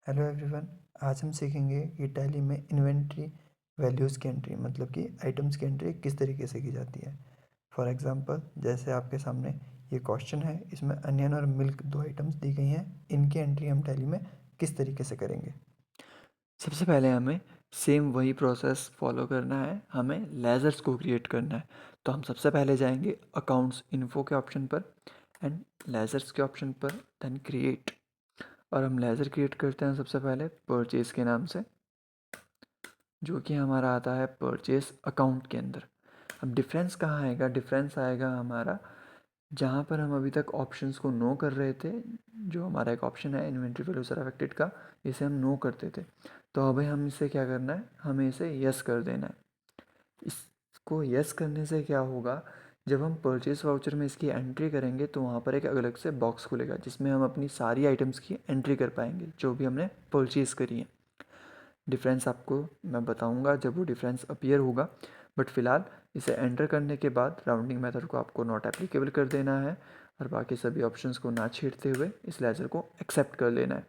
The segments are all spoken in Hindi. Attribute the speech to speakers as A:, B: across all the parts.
A: Hello everyone. आज हम सीखेंगे कि टैली में इन्वेंट्री वैल्यूज़ की एंट्री मतलब कि आइटम्स की एंट्री किस तरीके से की जाती है। फॉर एग्जांपल जैसे आपके सामने ये क्वेश्चन है, इसमें अनियन और मिल्क दो आइटम्स दी गई हैं। इनकी एंट्री हम टैली में किस तरीके से करेंगे।
B: सबसे पहले हमें सेम वही प्रोसेस फॉलो करना है, हमें लेज़र्स को क्रिएट करना है। तो हम सबसे पहले जाएंगे अकाउंट्स इन्फो के ऑप्शन पर एंड लेज़र्स के ऑप्शन पर, देन क्रिएट। और हम लेज़र क्रिएट करते हैं सबसे पहले परचेज़ के नाम से, जो कि हमारा आता है परचेज़ अकाउंट के अंदर। अब डिफरेंस कहाँ आएगा? डिफरेंस आएगा हमारा जहाँ पर हम अभी तक ऑप्शंस को नो कर रहे थे। जो हमारा एक ऑप्शन है इन्वेंट्री वैल्यूज आर अफेक्टेड का, इसे हम नो करते थे। तो अभी हम इसे क्या करना है, हमें इसे यस कर देना है। इसको यस करने से क्या होगा, जब हम परचेज वाउचर में इसकी एंट्री करेंगे तो वहाँ पर एक अलग से बॉक्स खुलेगा जिसमें हम अपनी सारी आइटम्स की एंट्री कर पाएंगे जो भी हमने परचेज़ करी है। डिफरेंस आपको मैं बताऊंगा जब वो डिफरेंस अपीयर होगा, बट फ़िलहाल इसे एंटर करने के बाद राउंडिंग मेथड को आपको नॉट एप्लीकेबल कर देना है और बाकी सभी ऑप्शंस को ना छेड़ते हुए इस लेज़र को एक्सेप्ट कर लेना है।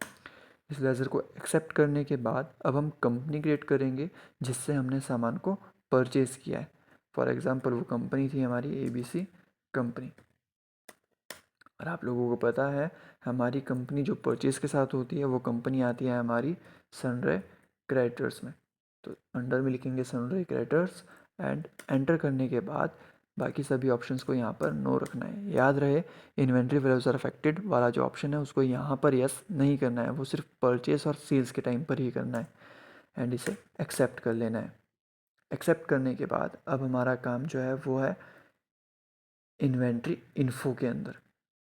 B: इस लेज़र को एक्सेप्ट करने के बाद अब हम कंपनी क्रिएट करेंगे जिससे हमने सामान को परचेज़ किया है। फॉर एग्ज़ाम्पल वो कंपनी थी हमारी ABC कंपनी। और आप लोगों को पता है हमारी कंपनी जो परचेज़ के साथ होती है वो कंपनी आती है हमारी सनरे क्रेडिटर्स में। तो अंडर में लिखेंगे सनरे क्रेडिटर्स एंड एंटर करने के बाद बाकी सभी ऑप्शंस को यहाँ पर नो रखना है। याद रहे इन्वेंट्री वैल्यूज आर अफेक्टेड वाला जो ऑप्शन है उसको यहाँ पर यस नहीं करना है, वो सिर्फ परचेस और सेल्स के टाइम पर ही करना है एंड इसे एक्सेप्ट कर लेना है। एक्सेप्ट करने के बाद अब हमारा काम जो है वो है इन्वेंट्री इन्फो के अंदर।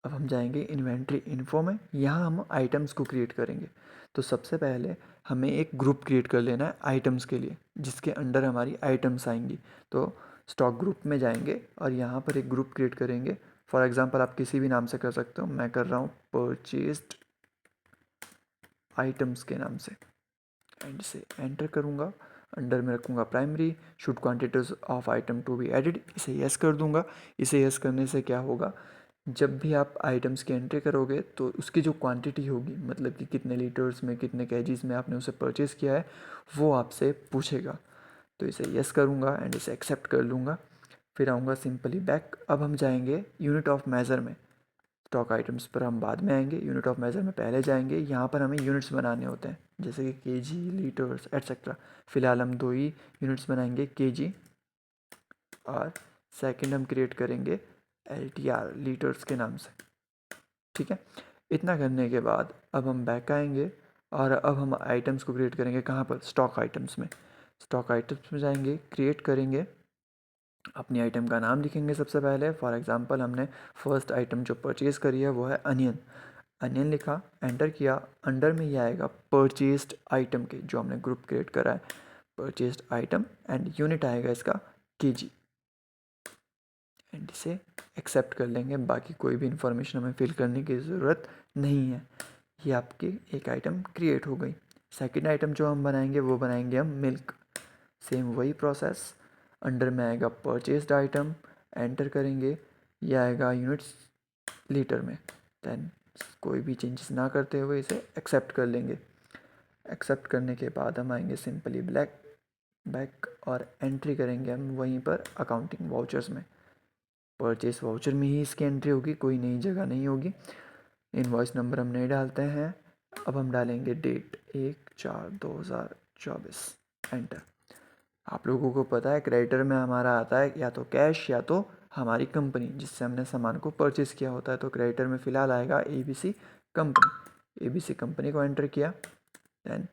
B: अब हम जाएंगे इन्वेंट्री इन्फो में, यहाँ हम आइटम्स को क्रिएट करेंगे। तो सबसे पहले हमें एक ग्रुप क्रिएट कर लेना है आइटम्स के लिए जिसके अंडर हमारी आइटम्स आएंगी। तो स्टॉक ग्रुप में जाएंगे और यहाँ पर एक ग्रुप क्रिएट करेंगे। फॉर एग्जांपल आप किसी भी नाम से कर सकते हो, मैं कर रहा हूँ परचेज्ड आइटम्स के नाम से एंड से एंटर करूँगा। अंडर में रखूँगा primary should quantities of item to be added, इसे यस कर दूँगा। इसे यस करने से क्या होगा, जब भी आप आइटम्स की एंट्री करोगे तो उसकी जो क्वांटिटी होगी, मतलब कि कितने लीटर्स में कितने केजीज़ में आपने उसे परचेज़ किया है, वो आपसे पूछेगा। तो इसे यस करूँगा एंड इसे एक्सेप्ट कर लूँगा। फिर आऊँगा सिंपली बैक। अब हम जाएंगे यूनिट ऑफ मेज़र में। स्टॉक आइटम्स पर हम बाद में आएंगे, यूनिट ऑफ मेज़र में पहले जाएंगे। यहाँ पर हमें यूनिट्स बनाने होते हैं जैसे कि केजी, लीटर्स एट्सेट्रा। फ़िलहाल हम दो ही यूनिट्स बनाएंगे, केजी और सेकंड हम क्रिएट करेंगे LTR लीटर्स के नाम से। ठीक है, इतना करने के बाद अब हम बैक आएंगे और अब हम आइटम्स को क्रिएट करेंगे। कहाँ पर? स्टॉक आइटम्स में। स्टॉक आइटम्स में जाएंगे, क्रिएट करेंगे, अपनी आइटम का नाम लिखेंगे सबसे पहले। फॉर एग्जांपल हमने फर्स्ट आइटम जो परचेज़ करी है वो है अनियन। अनियन लिखा, एंटर किया। अंडर में ये आएगा परचेज्ड आइटम के जो हमने ग्रुप क्रिएट करा है, परचेज्ड आइटम एंड यूनिट आएगा इसका केजी एंड इसे एक्सेप्ट कर लेंगे। बाकी कोई भी इंफॉर्मेशन हमें फिल करने की ज़रूरत नहीं है। ये आपकी एक आइटम क्रिएट हो गई। सेकंड आइटम जो हम बनाएंगे वो बनाएंगे हम मिल्क। सेम वही प्रोसेस, अंडर में आएगा परचेज्ड आइटम, एंटर करेंगे, ये आएगा यूनिट्स लीटर में। देन कोई भी चेंजेस ना करते हुए इसे एक्सेप्ट कर लेंगे। एक्सेप्ट करने के बाद हम आएंगे सिंपली बैक और एंट्री करेंगे हम वहीं पर अकाउंटिंग वाउचर्स में। परचेस वाउचर में ही इसकी एंट्री होगी, कोई नई जगह नहीं होगी। इनवॉइस नंबर हम नहीं डालते हैं। अब हम डालेंगे डेट 1/4/2024, एंटर। आप लोगों को पता है क्रेडिटर में हमारा आता है या तो कैश या तो हमारी कंपनी जिससे हमने सामान को परचेज़ किया होता है। तो क्रेडिटर में फ़िलहाल आएगा ABC कंपनी। ABC कंपनी को एंटर किया, दैन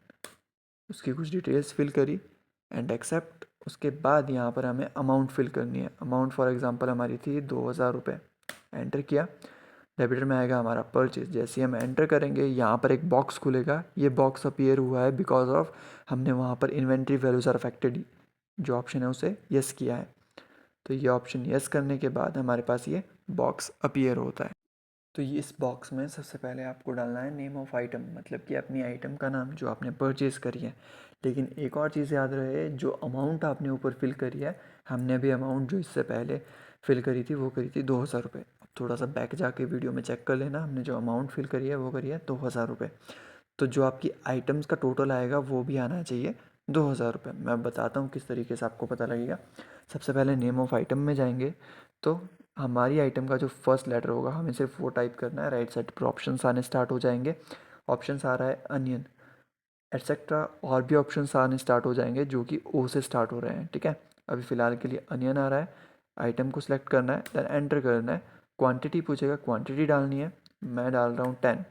B: उसकी कुछ डिटेल्स फिल करी एंड एक्सेप्ट। उसके बाद यहाँ पर हमें अमाउंट फिल करनी है। अमाउंट फॉर एग्जांपल हमारी थी 2000 रुपये, एंटर किया। डेबिटर में आएगा हमारा परचेज। जैसे ही हम एंटर करेंगे यहाँ पर एक बॉक्स खुलेगा। ये बॉक्स अपीयर हुआ है बिकॉज ऑफ हमने वहाँ पर इन्वेंट्री वैल्यूज आर अफेक्टेड जो ऑप्शन है उसे यस किया है। तो ये ऑप्शन यस करने के बाद हमारे पास ये बॉक्स अपीयर होता है। तो ये इस बॉक्स में सबसे पहले आपको डालना है नेम ऑफ़ आइटम, मतलब कि अपनी आइटम का नाम जो आपने परचेज़ करी है। लेकिन एक और चीज़ याद रहे, जो अमाउंट आपने ऊपर फिल करी है, हमने अभी अमाउंट जो इससे पहले फिल करी थी वो करी थी 2000 रुपये। थोड़ा सा बैक जाके वीडियो में चेक कर लेना, हमने जो अमाउंट फिल करी है वो करी है 2000 रुपये। तो जो आपकी आइटम्स का टोटल आएगा वो भी आना चाहिए 2000 रुपये। मैं बताता हूँ किस तरीके से आपको पता लगेगा। सबसे पहले नेम ऑफ आइटम में जाएंगे, तो हमारी आइटम का जो फर्स्ट लेटर होगा हमें सिर्फ वो टाइप करना है। राइट साइड पर ऑप्शंस आने स्टार्ट हो जाएंगे। ऑप्शंस आ रहा है अनियन एटसेट्रा, और भी ऑप्शंस आने स्टार्ट हो जाएंगे जो कि ओ से स्टार्ट हो रहे हैं। ठीक है, अभी फ़िलहाल के लिए अनियन आ रहा है। आइटम को सिलेक्ट करना है, देन एंटर करना है। क्वांटिटी पूछेगा, क्वांटिटी डालनी है। मैं डाल रहा हूँ 10।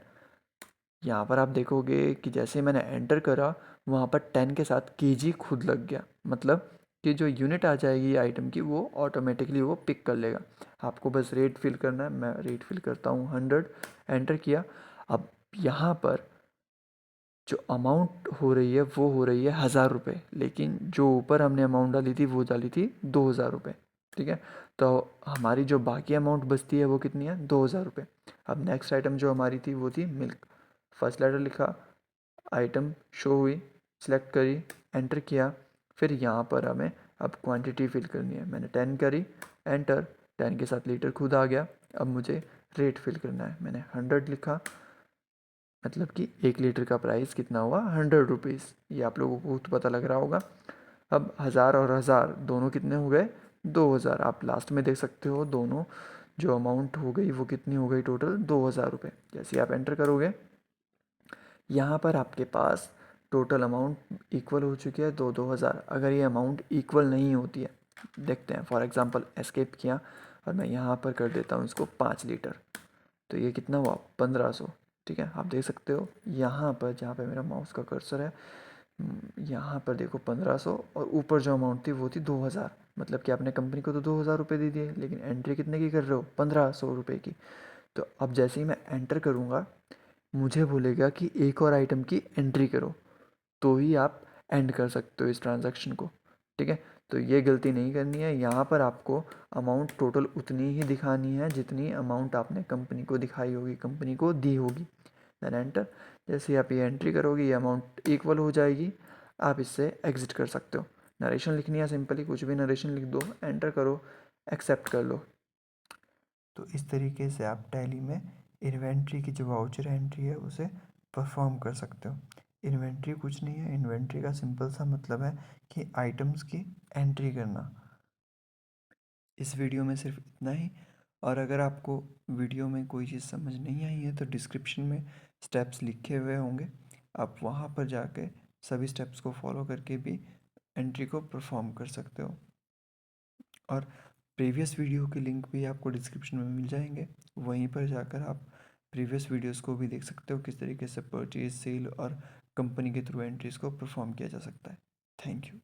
B: यहाँ पर आप देखोगे कि जैसे मैंने एंटर करा वहाँ पर 10 के साथ केजी खुद लग गया, मतलब कि जो यूनिट आ जाएगी आइटम की वो ऑटोमेटिकली वो पिक कर लेगा। आपको बस रेट फिल करना है। मैं रेट फिल करता हूँ 100, एंटर किया। अब यहाँ पर जो अमाउंट हो रही है वो हो रही है 1000 रुपये, लेकिन जो ऊपर हमने अमाउंट डाली थी वो डाली थी 2000 रुपये। ठीक है, तो हमारी जो बाकी अमाउंट बचती है वो कितनी है, 2000 रुपये। अब नेक्स्ट आइटम जो हमारी थी वो थी मिल्क। फर्स्ट लेटर लिखा, आइटम शो हुई, सिलेक्ट करी, एंटर किया। फिर यहाँ पर हमें अब क्वांटिटी फिल करनी है। मैंने 10 करी, एंटर। 10 के साथ लीटर खुद आ गया। अब मुझे रेट फिल करना है। मैंने 100 लिखा, मतलब कि 1 लीटर का प्राइस कितना हुआ, 100 रुपीज़। ये आप लोगों को तो पता लग रहा होगा। अब 1000 और 1000 दोनों कितने हो गए, 2000। आप लास्ट में देख सकते हो दोनों जो अमाउंट हो गई वो कितनी हो गई, टोटल 2000 रुपये। जैसे ही आप एंटर करोगे यहाँ पर आपके पास टोटल अमाउंट इक्वल हो चुकी है 2000। अगर ये अमाउंट इक्वल नहीं होती है, देखते हैं। फॉर एग्ज़ाम्पल एस्केप किया और मैं यहाँ पर कर देता हूँ इसको 5 लीटर, तो ये कितना हुआ, 1500। ठीक है, आप देख सकते हो यहाँ पर जहाँ पे मेरा माउस का कर्सर है, यहाँ पर देखो 1500, और ऊपर जो अमाउंट थी वो थी 2000। मतलब कि आपने कंपनी को तो 2000 रुपये दे दिए, लेकिन एंट्री कितने की कर रहे हो, 1500 रुपये की। तो अब जैसे ही मैं एंटर करूँगा मुझे बोलेगा कि एक और आइटम की एंट्री करो, तो ही आप एंड कर सकते हो इस ट्रांजैक्शन को। ठीक है, तो ये गलती नहीं करनी है। यहाँ पर आपको अमाउंट टोटल उतनी ही दिखानी है जितनी अमाउंट आपने कंपनी को दिखाई होगी, कंपनी को दी होगी। Then enter. जैसे आप ये एंट्री करोगे ये अमाउंट इक्वल हो जाएगी, आप इससे एग्जिट कर सकते हो। नरेशन लिखनी है, सिंपली कुछ भी नरेशन लिख दो, एंटर करो, एक्सेप्ट कर लो।
A: तो इस तरीके से आप टैली में इन्वेंट्री की जो वाउचर एंट्री है उसे परफॉर्म कर सकते हो। इन्वेंट्री कुछ नहीं है, इन्वेंट्री का सिंपल सा मतलब है कि आइटम्स की एंट्री करना। इस वीडियो में सिर्फ इतना ही। और अगर आपको वीडियो में कोई चीज़ समझ नहीं आई है तो डिस्क्रिप्शन में स्टेप्स लिखे हुए होंगे, आप वहाँ पर जाके सभी स्टेप्स को फॉलो करके भी एंट्री को परफॉर्म कर सकते हो। और प्रीवियस वीडियो के लिंक भी आपको डिस्क्रिप्शन में मिल जाएंगे, वहीं पर जाकर आप प्रीवियस वीडियोस को भी देख सकते हो किस तरीके से परचेज, सेल और कंपनी के थ्रू एंट्रीज़ को परफॉर्म किया जा सकता है। Thank you.